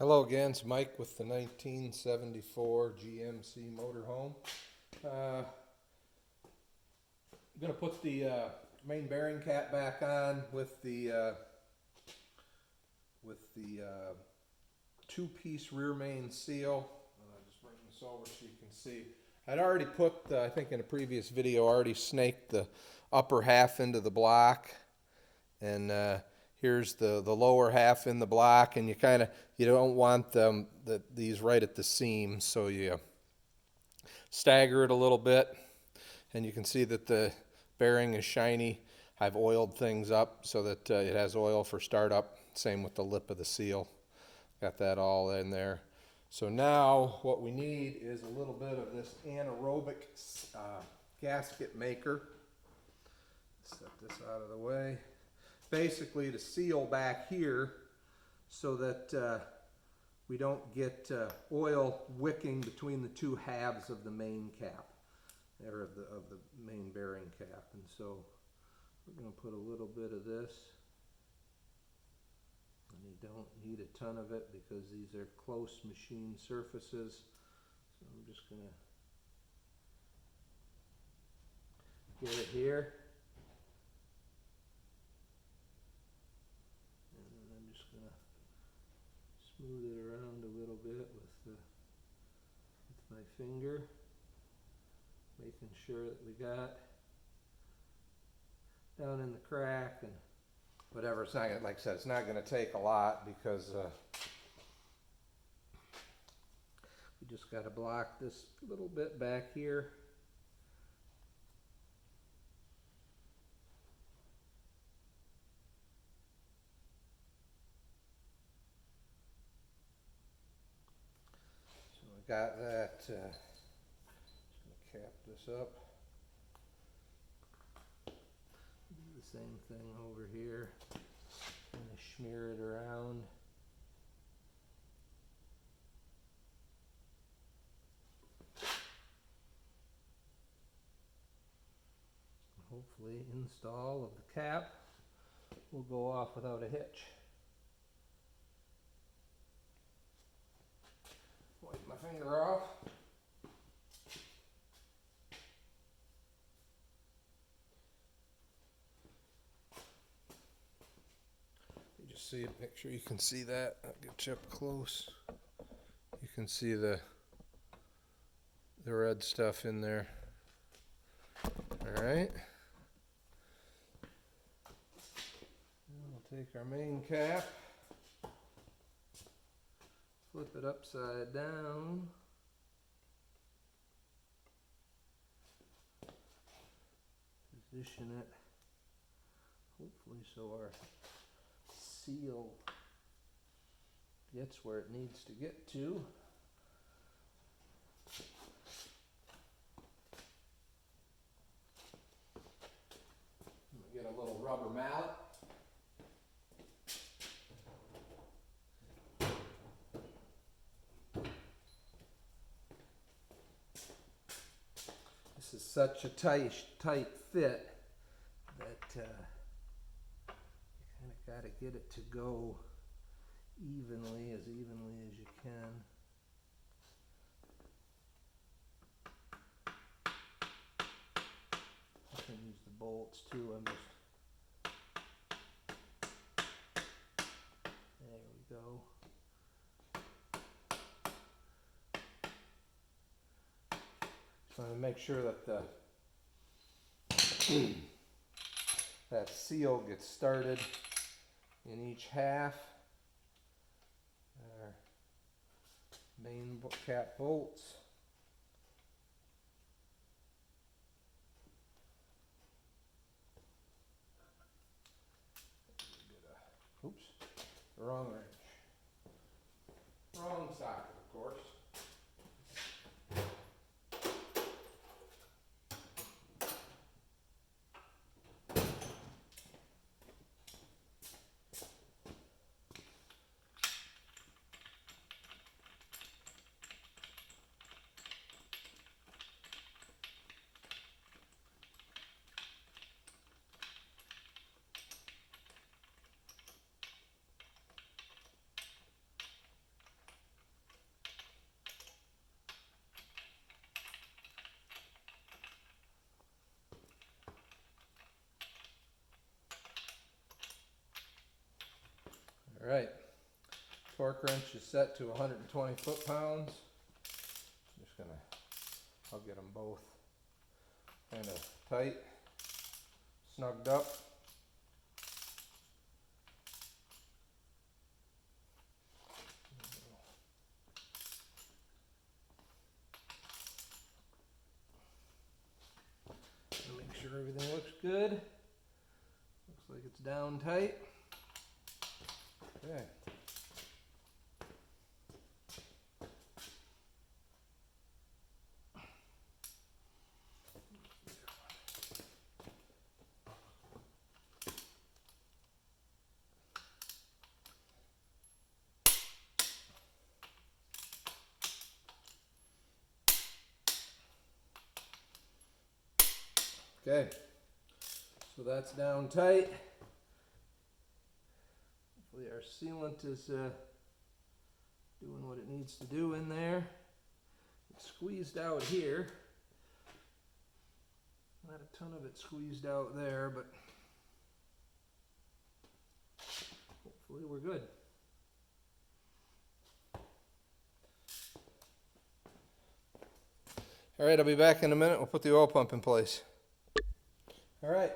Hello again, it's Mike with the 1974 GMC Motorhome. I'm going to put the main bearing cap back on with the two-piece rear main seal. Just bring this over so you can see. I'd already put, I think in a previous video, already snaked the upper half into the block, and here's the lower half in the block, and you don't want these right at the seam, so you stagger it a little bit, and you can see that the bearing is shiny. I've oiled things up so that it has oil for startup. Same with the lip of the seal. Got that all in there. So now what we need is a little bit of this anaerobic gasket maker. Set this out of the way. Basically to seal back here so that we don't get oil wicking between the two halves of the main cap, or of the main bearing cap. And so we're going to put a little bit of this, and you don't need a ton of it because these are close machine surfaces. So I'm just going to get it here. Smooth it around a little bit with my finger, making sure that we got down in the crack and whatever. It's not gonna, like I said, it's not going to take a lot because we just got to block this little bit back here. Got that. Just going to cap this up. Do the same thing over here. Kind of smear it around. Hopefully, install of the cap will go off without a hitch. Wipe my finger off. You just see it, make sure you can see that. I'll get you up close. You can see the red stuff in there. All right. We'll take our main cap. Flip it upside down. Position it, hopefully so our seal gets where it needs to get to. Get a little rubber mallet. This is such a tight fit that you kind of got to get it to go evenly as you can. I can use the bolts too. There we go. Just want to make sure that that seal gets started in each half. Our main cap bolts. Oops, wrong wrench. Wrong socket, of course. Alright, torque wrench is set to 120 foot-pounds. Just gonna, I'll get them both kind of tight, snugged up. Make sure everything looks good. Looks like it's down tight. Okay. Okay, so that's down tight. Hopefully our sealant is doing what it needs to do in there. It's squeezed out here. Not a ton of it squeezed out there, but hopefully we're good. All right, I'll be back in a minute. We'll put the oil pump in place. All right,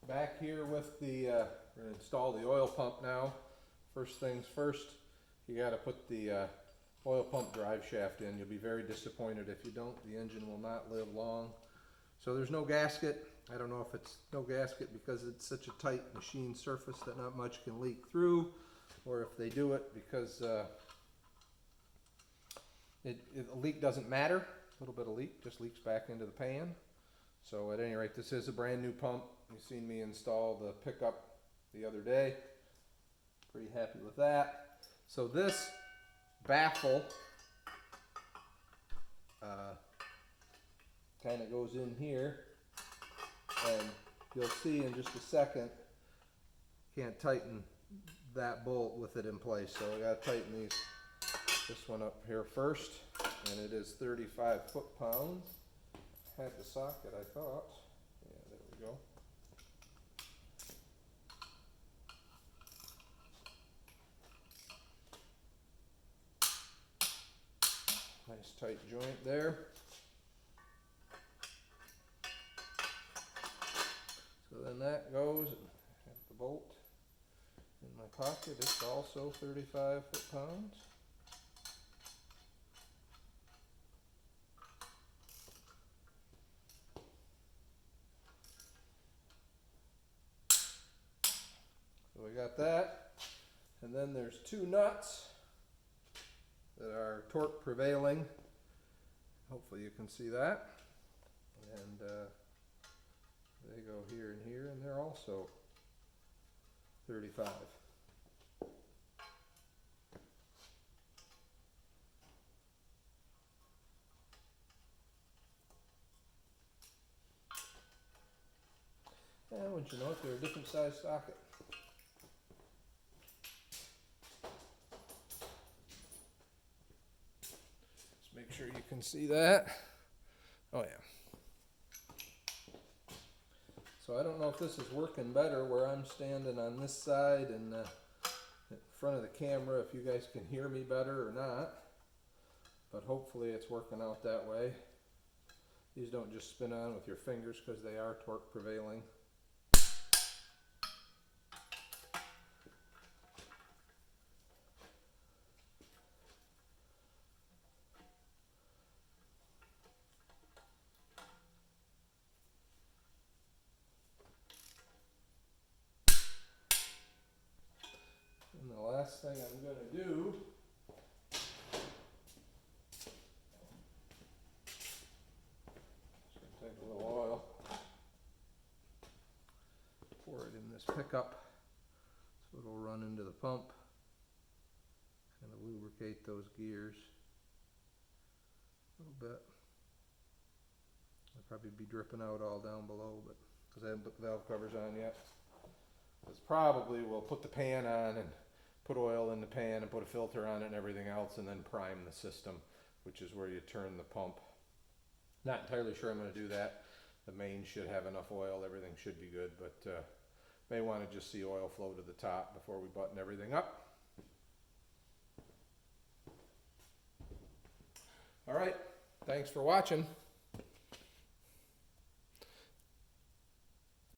back here with the, we're gonna install the oil pump now. First things first, you gotta put the oil pump drive shaft in. You'll be very disappointed if you don't. The engine will not live long. So there's no gasket. I don't know if it's no gasket because it's such a tight machine surface that not much can leak through, or if they do it because a leak doesn't matter. A little bit of leak just leaks back into the pan. So at any rate, this is a brand new pump. You've seen me install the pickup the other day. Pretty happy with that. So this baffle kind of goes in here, and you'll see in just a second, can't tighten that bolt with it in place. So I gotta tighten this one up here first, and it is 35 foot-pounds. Had the socket, I thought. Yeah, there we go. Nice tight joint there. So then that goes, and I have the bolt in my pocket. It's also 35 foot-pounds. So we got that, and then there's two nuts that are torque prevailing. Hopefully you can see that. And they go here and here, and they're also 35. And wouldn't you know it, they're a different size socket. Just make sure you can see that. Oh yeah. So I don't know if this is working better where I'm standing on this side and in front of the camera, if you guys can hear me better or not. But hopefully it's working out that way. These don't just spin on with your fingers because they are torque prevailing. And the last thing I'm going to do is take a little oil, pour it in this pickup so it'll run into the pump, kind of lubricate those gears a little bit. I'll probably be dripping out all down below, but because I haven't put the valve covers on yet. It's probably we'll put the pan on and put oil in the pan and put a filter on it and everything else, and then prime the system, which is where you turn the pump. Not entirely sure I'm going to do that. The main should have enough oil, everything should be good, but may want to just see oil flow to the top before we button everything up. All right, thanks for watching.